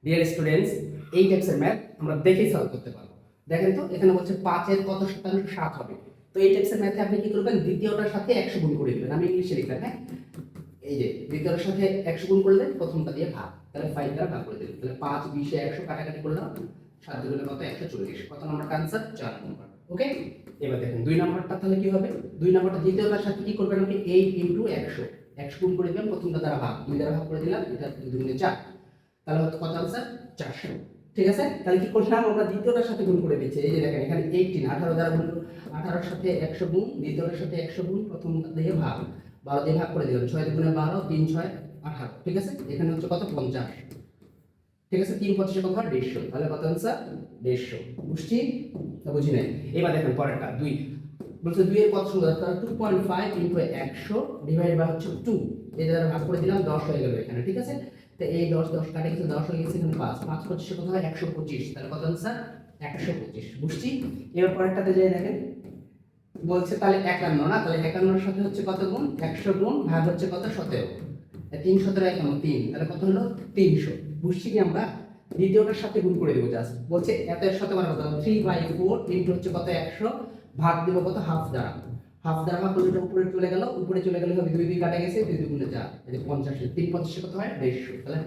Dear students, এই টাইপসের math আমরা দেখেই সলভ করতে পারবো। দেখেন তো এখানে বলছে 5 এর কত শতাংশ 7 হবে। তো এই টাইপসের ম্যাথে আপনি কি করবেন, দ্বিতীয়টার সাথে 100 গুণ করে দিবেন। আমি ইংলিশে লিখলাম, হ্যাঁ, এই যে দ্বিতীয়টার সাথে 100 গুণ করলে প্রথমটা দিয়ে ভাগ, তাহলে 5 দ্বারা ভাগ করে দিবেন। তাহলে 5 20 এ 100 কাটাকাটি করলাম, 7 দুগুণে কত 140। কত নাম্বার आंसर? 4 নাম্বার। ওকে, এবার দেখেন 2 নাম্বারটা তাহলে কি হবে? 2 নাম্বারটা দ্বিতীয়টার সাথে কি করবেন, আপনি 8 100 100 গুণ করে দিবেন, প্রথমটা দ্বারা ভাগ, 2 দ্বারা ভাগ করে দিলাম, এটা 2 দুগুণে 4, তাহলে হচ্ছে কত आंसर? 400। ঠিক আছে, তাহলে কি করলাম আমরা দ্বিতীয়টার সাথে গুণ করে দিচ্ছি। এই যে দেখেন এখানে 18 18 দ্বারা গুণ, 18 এর সাথে 100 গুণ, দ্বিতীয়টার সাথে 100 গুণ, প্রথমটা দিয়ে ভাগ, 12 দিয়ে ভাগ করে দিলাম, 6 দুগুণে 12, 3 6 18। ঠিক আছে, এখানে হচ্ছে কত 50। ঠিক আছে, 3 25 কত হয় 150, তাহলে কত आंसर? 150। বুঝছি না বুঝি নাই? এবার দেখেন পরেরটা 2 বলছে 2 এর কত সুন্দর, তাহলে 2.5 ইনটু 100 ডিভাইড বাই হচ্ছে 2, এই দ্বারা ভাগ করে দিলাম, 10 হয়ে গেল এখানে। ঠিক আছে, তো এই 10 10 কাটে গেছে, 10 হয়ে গেছে, এখানে 5 5 25 কত হয় 125, তাহলে কত आंसर? 125। বুঝছি? এবার পরেরটাতে যাই দেখেন, বলছে তাহলে 51 না, তাহলে 51 এর সাথে হচ্ছে কত গুণ, 100 গুণ, ভাগ হচ্ছে কত 17, 3 17 51 3, তাহলে কত হলো 300। বুঝছি কি আমরা দ্বিতীয়টার সাথে গুণ করে দেব জাস্ট, বলছে এত এর সাথে মানে কত 3/4 ইনটু হচ্ছে কত 100, ভাগ দেব কত হাফ দ্বারা, হাফ দ্বারা ভাগ করলে উপরে চলে গেল, উপরে চলে গেলে হবে 2 2 কাটা গেছে, 2 2 গুণে 4, এই যে 50, 3 25 কত হয় 150, তাহলে